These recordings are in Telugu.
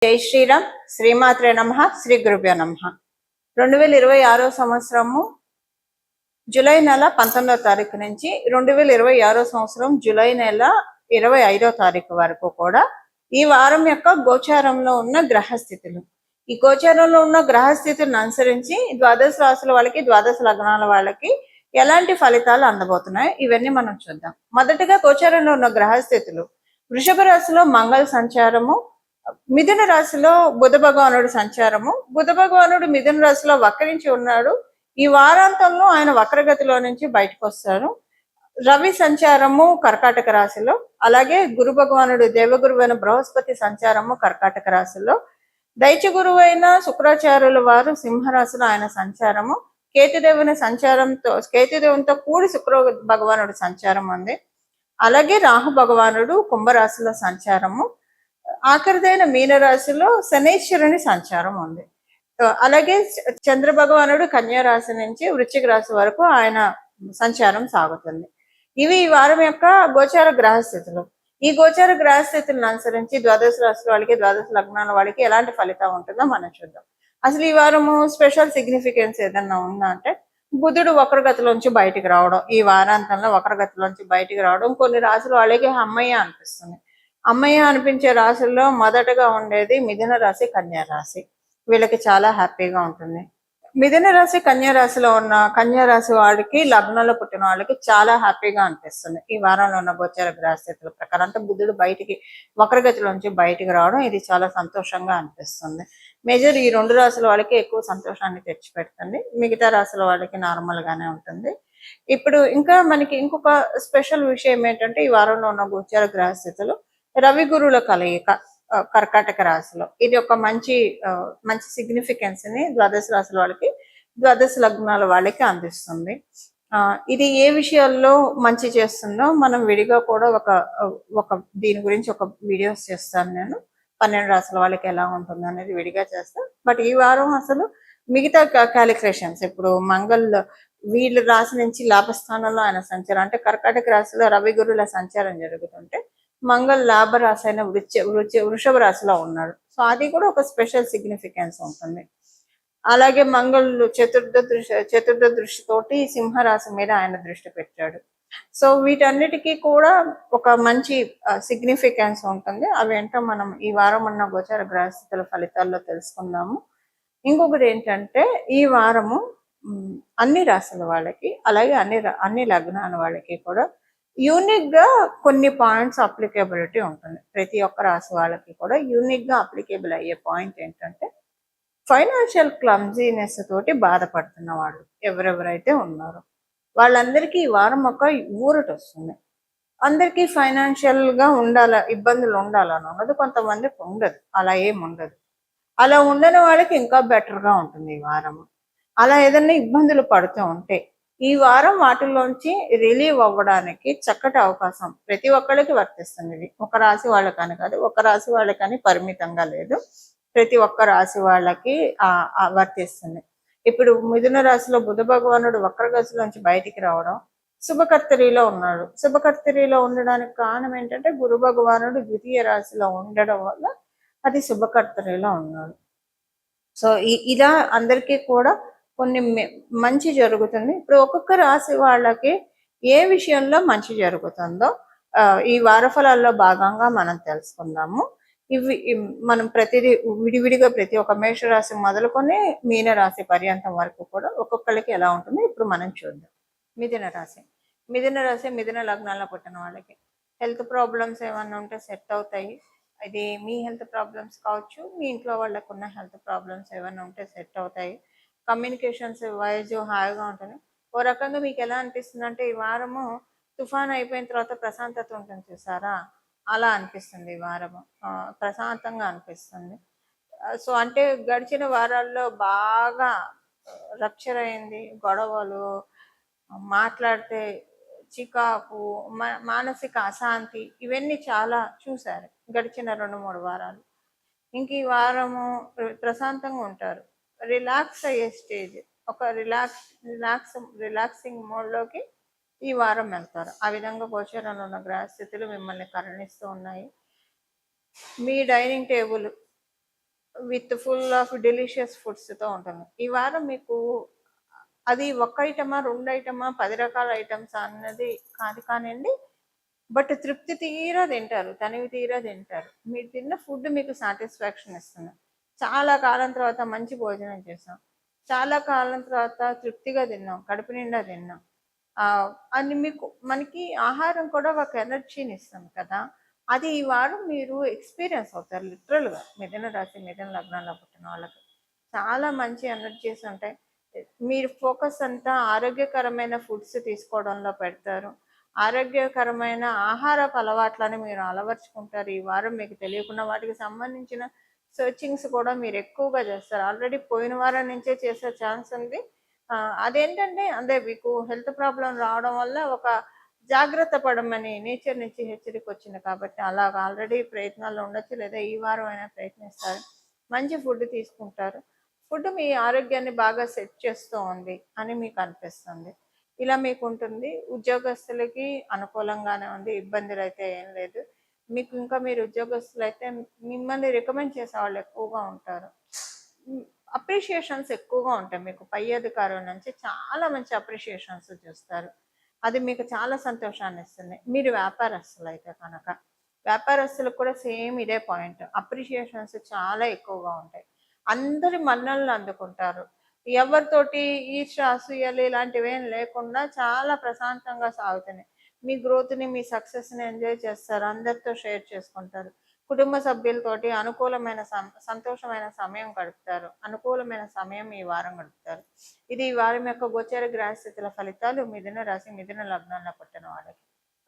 జై శ్రీరామ్. శ్రీమాత్రే నమః. శ్రీ గురుభ్యో నమః. 2026 సంవత్సరము జూలై నెల 19వ తారీఖు నుంచి 2026 సంవత్సరం జూలై నెల 25వ తారీఖు వరకు కూడా ఈ వారం యొక్క గోచారంలో ఉన్న గ్రహస్థితులు, ఈ గోచారంలో ఉన్న గ్రహస్థితులను అనుసరించి ద్వాదశ రాశుల వాళ్ళకి, ద్వాదశ లగ్నాల వాళ్ళకి ఎలాంటి ఫలితాలు అందబోతున్నాయి ఇవన్నీ మనం చూద్దాం. మొదటగా గోచారంలో ఉన్న గ్రహస్థితులు: వృషభ రాశిలో మంగళ సంచారము, మిథున రాశిలో బుధ భగవానుడు సంచారము. బుధ భగవానుడు మిథున రాశిలో వక్రించి ఉన్నాడు. ఈ వారాంతంలో ఆయన వక్రగతిలో నుంచి బయటకు వస్తారు. రవి సంచారము కర్కాటక రాశిలో, అలాగే గురు భగవానుడు దేవగురువైన బృహస్పతి సంచారము కర్కాటక రాశిలో, దైత్య గురువైన శుక్రాచార్యుల వారు సింహరాశిలో ఆయన సంచారము, కేతుదేవునితో కూడి శుక్ర భగవానుడు సంచారం ఉంది. అలాగే రాహు భగవానుడు కుంభరాశిలో సంచారము, ఆఖరిదైన మీనరాశిలో శనైశ్వరుని సంచారం ఉంది. అలాగే చంద్ర భగవానుడు కన్యా రాశి నుంచి వృశ్చిక రాశి వరకు ఆయన సంచారం సాగుతుంది. ఇవి ఈ వారం యొక్క గోచార గ్రహస్థితులు. ఈ గోచార గ్రహస్థితులను అనుసరించి ద్వాదశ రాశుల వాళ్ళకి, ద్వాదశ లగ్నాల వాళ్ళకి ఎలాంటి ఫలితం ఉంటుందో మనం చూద్దాం. అసలు ఈ వారము స్పెషల్ సిగ్నిఫికెన్స్ ఏదన్నా ఉందా అంటే, బుధుడు వక్రగతిలోంచి బయటికి రావడం, ఈ వారాంతంలో వక్రగతిలోంచి బయటికి రావడం కొన్ని రాశుల వాళ్ళకి అమ్మయ్య అనిపిస్తుంది. అమ్మయ్య అనిపించే రాశుల్లో మొదటగా ఉండేది మిథున రాశి, కన్యా రాశి. వీళ్ళకి చాలా హ్యాపీగా ఉంటుంది. మిథున రాశి, కన్యా రాశిలో ఉన్న కన్యా రాశి వాళ్ళకి, లగ్నంలో పుట్టిన వాళ్ళకి చాలా హ్యాపీగా అనిపిస్తుంది. ఈ వారంలో ఉన్న గోచార గ్రహస్థితుల ప్రకారం అంతా బుధుడు బయటికి వక్రగతిలోంచి బయటికి రావడం ఇది చాలా సంతోషంగా అనిపిస్తుంది. మేజర్ ఈ రెండు రాశుల వాళ్ళకి ఎక్కువ సంతోషాన్ని తెచ్చిపెడుతుంది. మిగతా రాశుల వాళ్ళకి నార్మల్ గానే ఉంటుంది. ఇప్పుడు ఇంకా మనకి ఇంకొక స్పెషల్ విషయం ఏంటంటే, ఈ వారంలో ఉన్న గోచార గ్రహస్థితులు రవి గురువుల కలయిక కర్కాటక రాశిలో. ఇది ఒక మంచి సిగ్నిఫికెన్స్ ని ద్వాదశ రాశుల వాళ్ళకి, ద్వాదశ లగ్నాల వాళ్ళకి అందిస్తుంది. ఇది ఏ విషయాల్లో మంచి చేస్తుందో మనం విడిగా కూడా ఒక దీని గురించి ఒక వీడియోస్ చేస్తాను నేను. 12 రాశుల వాళ్ళకి ఎలా ఉంటుంది అనేది విడిగా చేస్తాను. బట్ ఈ వారం అసలు మిగతా క్యాలిక్యులేషన్స్, ఇప్పుడు వీళ్ళ రాశి నుంచి లాభస్థానంలో ఆయన సంచారం, అంటే కర్కాటక రాశిలో రవి గురువుల సంచారం జరుగుతుంటే మంగళ లాభ రాశి అయిన వృషభ రాశిలో ఉన్నాడు. సో అది కూడా ఒక స్పెషల్ సిగ్నిఫికెన్స్ ఉంటుంది. అలాగే మంగళుడు చతుర్థ దృష్టితోటి సింహరాశి మీద ఆయన దృష్టి పెట్టాడు. సో వీటన్నిటికీ కూడా ఒక మంచి సిగ్నిఫికెన్స్ ఉంటుంది. అవేంటో మనం ఈ వారం ఉన్న గోచార గ్రహస్థితుల ఫలితాల్లో తెలుసుకుందాము. ఇంకొకటి ఏంటంటే, ఈ వారము అన్ని రాశుల వాళ్ళకి, అలాగే అన్ని లగ్నాల వాళ్ళకి కూడా యూనిక్ గా కొన్ని పాయింట్స్ అప్లికేబిలిటీ ఉంటుంది. ప్రతి ఒక్క రాశి వాళ్ళకి కూడా యూనిక్ గా అప్లికేబుల్ అయ్యే పాయింట్ ఏంటంటే, ఫైనాన్షియల్ క్లమ్జీనెస్ తోటి బాధపడుతున్న వాళ్ళు ఎవరెవరైతే ఉన్నారో వాళ్ళందరికీ ఈ వారం ఒక ఊరట వస్తుంది. అందరికీ ఫైనాన్షియల్ గా ఇబ్బందులు ఉండాలని ఉన్నది, కొంతమందికి ఉండదు. అలా ఏమి ఉండదు. అలా ఉండని వాళ్ళకి ఇంకా బెటర్ గా ఉంటుంది ఈ వారం. అలా ఏదైనా ఇబ్బందులు పడుతూ ఉంటే ఈ వారం వాటిలోంచి రిలీవ్ అవ్వడానికి చక్కటి అవకాశం ప్రతి ఒక్కరికి వర్తిస్తుంది. ఇది ఒక రాశి వాళ్ళకని కాదు, ఒక రాశి వాళ్ళకని పరిమితంగా లేదు, ప్రతి ఒక్క రాశి వాళ్ళకి వర్తిస్తుంది. ఇప్పుడు మిథున రాశిలో బుధ భగవానుడు వక్రగతిలోంచి బయటికి రావడం, శుభకర్తరిలో ఉన్నాడు. శుభకర్తరిలో ఉండడానికి కారణం ఏంటంటే, గురు భగవానుడు ద్వితీయ రాశిలో ఉండడం వల్ల అది శుభకర్తరిలో ఉన్నాడు. సో ఇలా అందరికీ కూడా కొన్ని మంచి జరుగుతుంది. ఇప్పుడు ఒక్కొక్క రాశి వాళ్ళకి ఏ విషయంలో మంచి జరుగుతుందో ఈ వారఫలాల్లో భాగంగా మనం తెలుసుకుందాము. ఇవి మనం ప్రతిదీ విడివిడిగా ప్రతి ఒక్క మేషరాశి మొదలుకొని మీనరాశి పర్యంతం వరకు కూడా ఒక్కొక్కరికి ఎలా ఉంటుందో ఇప్పుడు మనం చూద్దాం. మిథున రాశి, మిథున లగ్నాల్లో పుట్టిన వాళ్ళకి హెల్త్ ప్రాబ్లమ్స్ ఏమన్నా ఉంటే సెట్ అవుతాయి. అది మీ హెల్త్ ప్రాబ్లమ్స్ కావచ్చు, మీ ఇంట్లో వాళ్ళకు ఉన్న హెల్త్ ప్రాబ్లమ్స్ ఏమైనా ఉంటే సెట్ అవుతాయి. కమ్యూనికేషన్స్ వైజ్ హాయిగా ఉంటుంది. ఓ రకంగా మీకు ఎలా అనిపిస్తుంది అంటే, ఈ వారము తుఫాన్ అయిపోయిన తర్వాత ప్రశాంతత ఉంటుంది చూసారా, అలా అనిపిస్తుంది. ఈ వారము ప్రశాంతంగా అనిపిస్తుంది. సో అంటే గడిచిన వారాల్లో బాగా రప్చర్ అయింది, గొడవలు, మాట్లాడితే చికాకు, మానసిక అశాంతి, ఇవన్నీ చాలా చూశారు గడిచిన 2-3 వారాలు. ఇంక ఈ వారము ప్రశాంతంగా ఉంటారు. రిలాక్స్ అయ్యే స్టేజ్, ఒక రిలాక్సింగ్ మోడ్లోకి ఈ వారం వెళ్తారు. ఆ విధంగా గోచరంలో ఉన్న గ్రహస్థితులు మిమ్మల్ని కరుణిస్తూ ఉన్నాయి. మీ dining table with full of delicious ఫుడ్స్తో ఉంటుంది. ఈ వారం మీకు అది ఒక్క ఐటమా, 2 ఐటమా, 10 రకాల ఐటమ్స్ అన్నది కాదు కానివ్వండి. బట్ తృప్తి తీరా తింటారు, తనివి తీరా తింటారు. మీరు తిన్న ఫుడ్ మీకు సాటిస్ఫాక్షన్ ఇస్తుంది. చాలా కాలం తర్వాత మంచి భోజనం చేసాం, చాలా కాలం తర్వాత తృప్తిగా తిన్నాం, కడుపు నిండా తిన్నాం. అని మనకి ఆహారం కూడా ఒక ఎనర్జీని ఇస్తుంది కదా. అది ఈ వారం మీరు ఎక్స్పీరియన్స్ అవుతారు లిటరల్గా. మిథున రాశి, మిథున లగ్నాల్లో పుట్టిన వాళ్ళకి చాలా మంచి ఎనర్జీస్ ఉంటాయి. మీరు ఫోకస్ అంతా ఆరోగ్యకరమైన ఫుడ్స్ తీసుకోవడంలో పెడతారు. ఆరోగ్యకరమైన ఆహారపు అలవాట్లని మీరు అలవర్చుకుంటారు. ఈ వారం మీకు తెలియకుండా వాటికి సంబంధించిన సర్చింగ్స్ కూడా మీరు ఎక్కువగా చేస్తారు. ఆల్రెడీ పోయిన వారం నుంచే చేసే ఛాన్స్ ఉంది. అదేంటంటే అదే మీకు హెల్త్ ప్రాబ్లం రావడం వల్ల ఒక జాగ్రత్త పడమని నేచర్ నుంచి హెచ్చరిక వచ్చింది కాబట్టి అలాగ ఆల్రెడీ ప్రయత్నాల్లో ఉండొచ్చు, లేదా ఈ వారం అయినా ప్రయత్నిస్తారు. మంచి ఫుడ్ తీసుకుంటారు. ఫుడ్ మీ ఆరోగ్యాన్ని బాగా సెట్ చేస్తూ ఉంది అని మీకు అనిపిస్తుంది. ఇలా మీకు ఉంటుంది. ఉద్యోగస్తులకి అనుకూలంగానే ఉంది, ఇబ్బందులు అయితే ఏం లేదు. మీకు ఇంకా మీరు ఉద్యోగస్తులు అయితే మిమ్మల్ని రికమెండ్ చేసే వాళ్ళు ఎక్కువగా ఉంటారు. అప్రిషియేషన్స్ ఎక్కువగా ఉంటాయి. మీకు పై అధికారుల నుంచి చాలా మంచి అప్రిషియేషన్స్ చూస్తారు. అది మీకు చాలా సంతోషాన్ని ఇస్తుంది. మీరు వ్యాపారస్తులు అయితే కనుక వ్యాపారస్తులకు కూడా సేమ్ ఇదే పాయింట్. అప్రిషియేషన్స్ చాలా ఎక్కువగా ఉంటాయి. అందరి మన్నలను అందుకుంటారు. ఎవరితోటి ఈర్ష, అసూయలు ఇలాంటివి ఏం లేకుండా చాలా ప్రశాంతంగా సాగుతున్నాయి. మీ గ్రోత్ని, మీ సక్సెస్ని ఎంజాయ్ చేస్తారు. అందరితో షేర్ చేసుకుంటారు. కుటుంబ సభ్యులతోటి అనుకూలమైన సంతోషమైన సమయం గడుపుతారు. అనుకూలమైన సమయం ఈ వారం గడుపుతారు. ఇది ఈ వారం యొక్క గోచర గ్రహస్థితుల ఫలితాలు మిథున రాశి, మిథున లగ్నాల్లో పుట్టిన వాళ్ళకి.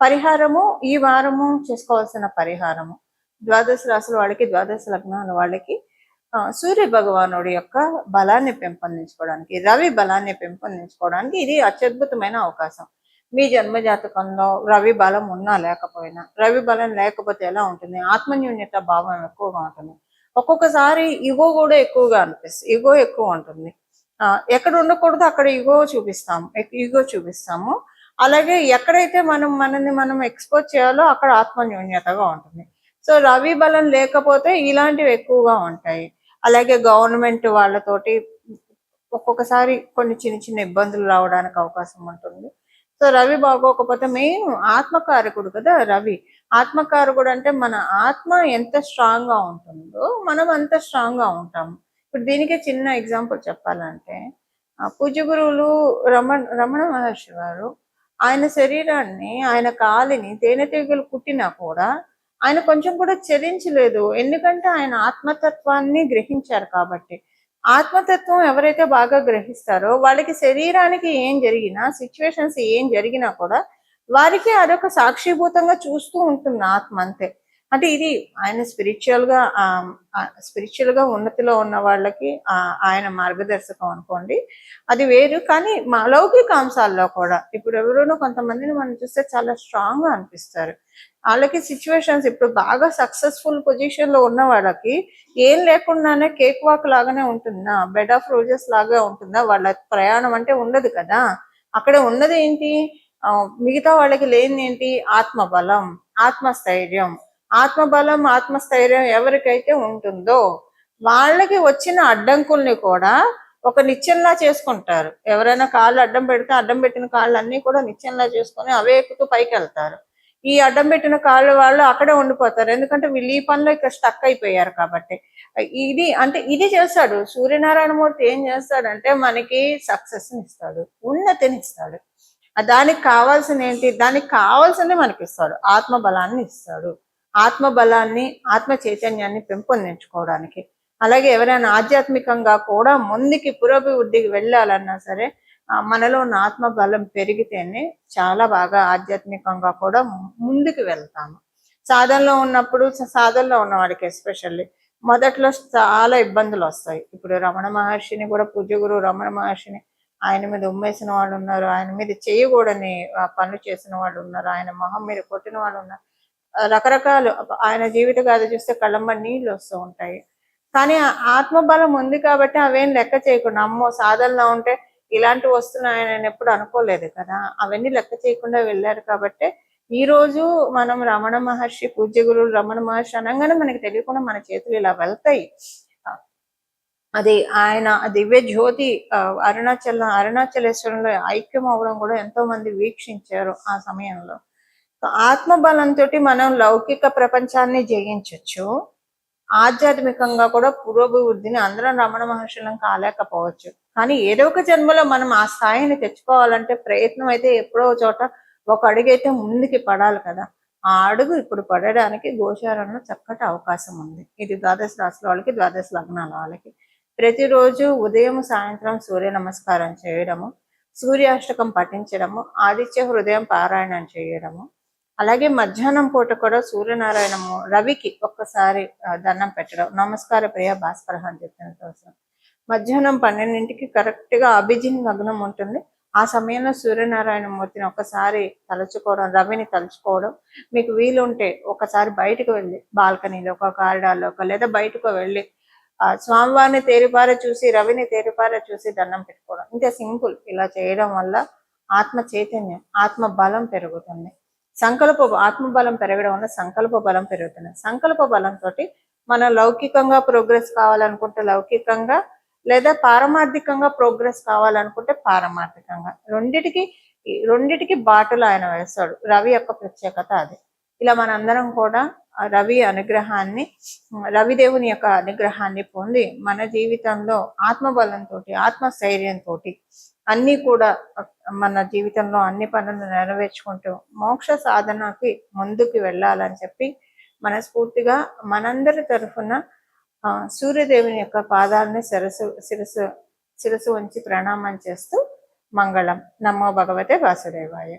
పరిహారము, ఈ వారము చేసుకోవాల్సిన పరిహారము ద్వాదశ రాశుల వాళ్ళకి, ద్వాదశ లగ్నాల వాళ్ళకి సూర్య భగవానుడి యొక్క బలాన్ని పెంపొందించుకోవడానికి, రవి బలాన్ని పెంపొందించుకోవడానికి ఇది అత్యద్భుతమైన అవకాశం. మీ జన్మ జాతకంలో రవి బలం ఉన్నా లేకపోయినా, రవి బలం లేకపోతే ఎలా ఉంటుంది? ఆత్మన్యూన్యత భావం ఎక్కువగా ఉంటుంది. ఒక్కొక్కసారి ఇగో కూడా ఎక్కువగా అనిపిస్తుంది, ఇగో ఎక్కువ ఉంటుంది. ఎక్కడ ఉండకూడదు అక్కడ ఇగో చూపిస్తాము. అలాగే ఎక్కడైతే మనల్ని మనం ఎక్స్పోజ్ చేయాలో అక్కడ ఆత్మన్యూన్యతగా ఉంటుంది. సో రవి బలం లేకపోతే ఇలాంటివి ఎక్కువగా ఉంటాయి. అలాగే గవర్నమెంట్ వాళ్ళతోటి ఒక్కొక్కసారి కొన్ని చిన్న చిన్న ఇబ్బందులు రావడానికి అవకాశం ఉంటుంది. సో రవి బాగోకపోతే, మెయిన్ ఆత్మకారకుడు కదా రవి. ఆత్మకారకుడు అంటే మన ఆత్మ ఎంత స్ట్రాంగ్ గా ఉంటుందో మనం అంత స్ట్రాంగ్ గా ఉంటాము. ఇప్పుడు దీనికి చిన్న ఎగ్జాంపుల్ చెప్పాలంటే, పూజ్య గురువులు రమణ మహర్షి గారు ఆయన శరీరాన్ని, ఆయన కాలిని తేనెటీగలు కుట్టినా కూడా ఆయన కొంచెం కూడా చలించలేదు. ఎందుకంటే ఆయన ఆత్మతత్వాన్ని గ్రహించారు కాబట్టి. ఆత్మతత్వం ఎవరైతే బాగా గ్రహిస్తారో వాళ్ళకి శరీరానికి ఏం జరిగినా, సిచ్యువేషన్స్ ఏం జరిగినా కూడా వారికి అదొక సాక్షిభూతంగా చూస్తూ ఉంటుంది ఆత్మ, అంతే. అంటే ఇది ఆయన స్పిరిచువల్ గా ఉన్నతిలో ఉన్న వాళ్ళకి ఆయన మార్గదర్శకం అనుకోండి, అది వేరు. కానీ మా లౌకిక అంశాల్లో కూడా ఇప్పుడు ఎవరైనా కొంతమందిని మనం చూస్తే చాలా స్ట్రాంగ్ గా అనిపిస్తారు. వాళ్ళకి సిచ్యువేషన్స్ ఇప్పుడు బాగా సక్సెస్ఫుల్ పొజిషన్ లో ఉన్న వాళ్ళకి ఏం లేకుండానే కేక్ వాక్ లాగానే ఉంటుందా, బెడ్ ఆఫ్ రోజెస్ లాగా ఉంటుందా? వాళ్ళ ప్రయాణం అంటే ఉండదు కదా. అక్కడ ఉన్నది ఏంటి? మిగతా వాళ్ళకి లేని ఏంటి? ఆత్మబలం, ఆత్మస్థైర్యం. ఆత్మబలం, ఆత్మస్థైర్యం ఎవరికైతే ఉంటుందో వాళ్ళకి వచ్చిన అడ్డంకుల్ని కూడా ఒక నిత్యంలా చేసుకుంటారు. ఎవరైనా కాళ్ళు అడ్డం పెడితే అడ్డం పెట్టిన కాళ్ళు అన్ని కూడా నిత్యంలా చేసుకొని అవే ఎక్కుతూ పైకి వెళ్తారు. ఈ అడ్డం పెట్టిన కాళ్ళు వాళ్ళు అక్కడే ఉండిపోతారు. ఎందుకంటే వీళ్ళు ఈ పనిలో ఇక్కడ స్టక్ అయిపోయారు కాబట్టి. ఇది చేస్తాడు సూర్యనారాయణమూర్తి. ఏం చేస్తాడంటే మనకి సక్సెస్ని ఇస్తాడు, ఉన్నతిని ఇస్తాడు. దానికి కావాల్సిన ఏంటి? దానికి కావాల్సింది మనకి ఇస్తాడు. ఆత్మబలాన్ని ఇస్తాడు. ఆత్మబలాన్ని, ఆత్మ చైతన్యాన్ని పెంపొందించుకోవడానికి. అలాగే ఎవరైనా ఆధ్యాత్మికంగా కూడా ముందుకి పురోభివృద్ధికి వెళ్ళాలన్నా సరే మనలో ఉన్న ఆత్మబలం పెరిగితేనే చాలా బాగా ఆధ్యాత్మికంగా కూడా ముందుకు వెళ్తాము. సాధనలో ఉన్న వాడికి ఎస్పెషల్లీ మొదట్లో చాలా ఇబ్బందులు వస్తాయి. ఇప్పుడు రమణ మహర్షిని కూడా, పూజ్య గురువు రమణ మహర్షిని ఆయన మీద ఉమ్మేసిన వాళ్ళు ఉన్నారు, ఆయన మీద చేయకూడని పనులు చేసిన వాళ్ళు ఉన్నారు, ఆయన మొహం మీద కొట్టిన వాళ్ళు ఉన్నారు. రకరకాలు ఆయన జీవిత గాథ చూస్తే కళ్ళమ్మ నీళ్ళు వస్తూ ఉంటాయి. కానీ ఆత్మబలం ఉంది కాబట్టి అవేం లెక్క చేయకుండా, అమ్మో సాధనలో ఉంటే ఇలాంటివి వస్తున్నాయని ఎప్పుడు అనుకోలేదు కదా. అవన్నీ లెక్క చేయకుండా వెళ్ళారు కాబట్టి ఈ రోజు మనం రమణ మహర్షి, పూజ్య గురువులు రమణ మహర్షి అనగానే మనకి తెలియకుండా మన చేతులు ఇలా వెళ్తాయి. అది ఆయన దివ్య జ్యోతి అరుణాచలేశ్వరంలో ఐక్యం అవ్వడం కూడా ఎంతో మంది వీక్షించారు ఆ సమయంలో. ఆత్మ బలంతో మనం లౌకిక ప్రపంచాన్ని జయించవచ్చు, ఆధ్యాత్మికంగా కూడా పురోభివృద్ధిని అందరం రమణ మహర్షులం కాలేకపోవచ్చు. కానీ ఏదో ఒక జన్మలో మనం ఆ స్థాయిని తెచ్చుకోవాలంటే ప్రయత్నం అయితే ఎప్పుడో చోట ఒక అడుగైతే ముందుకి పడాలి కదా. ఆ అడుగు ఇప్పుడు పడడానికి గోచారంలో చక్కటి అవకాశం ఉంది. ఇది ద్వాదశ రాశుల వాళ్ళకి, ద్వాదశ లగ్నాల వాళ్ళకి. ప్రతిరోజు ఉదయం సాయంత్రం సూర్య నమస్కారం చేయడము, సూర్యాష్టకం పఠించడము, ఆదిత్య హృదయం పారాయణం చేయడము, అలాగే మధ్యాహ్నం పూట కూడా సూర్యనారాయణము రవికి ఒక్కసారి దండం పెట్టడం, నమస్కార ప్రియ భాస్కర అని చెప్పిన కోసం. మధ్యాహ్నం 12ంటికి కరెక్ట్ గా అభిజిన్ లగ్నం ఉంటుంది. ఆ సమయంలో సూర్యనారాయణ మూర్తిని ఒకసారి తలుచుకోవడం, రవిని తలుచుకోవడం. మీకు వీలుంటే ఒకసారి బయటకు వెళ్ళి బాల్కనీలో, ఒక కారిడార్లో, లేదా బయటకు వెళ్ళి స్వామివారిని తేరిపార చూసి, రవిని తేరిపార చూసి దండం పెట్టుకోవడం. ఇంత సింపుల్. ఇలా చేయడం వల్ల ఆత్మ చైతన్యం, ఆత్మ బలం పెరుగుతుంది. ఆత్మ బలం పెరగడం వల్ల సంకల్ప బలం పెరుగుతుంది. సంకల్ప బలంతో మనం లౌకికంగా ప్రోగ్రెస్ కావాలనుకుంటే లౌకికంగా, లేదా పారమార్థికంగా ప్రోగ్రెస్ కావాలనుకుంటే పారమార్థికంగా, రెండిటికి బాటలు ఆయన వేస్తాడు. రవి యొక్క ప్రత్యేకత అది. ఇలా మనందరం కూడా రవిదేవుని యొక్క అనుగ్రహాన్ని పొంది మన జీవితంలో ఆత్మబలంతో, ఆత్మస్థైర్యంతో అన్ని కూడా మన జీవితంలో అన్ని పనులు నెరవేర్చుకుంటూ మోక్ష సాధనకి ముందుకు వెళ్ళాలని చెప్పి మనస్ఫూర్తిగా మనందరి తరఫున సూర్యదేవుని యొక్క పాదాలని శిరస్సు ఉంచి ప్రణామం చేస్తూ మంగళం. నమో భగవతే వాసుదేవాయ.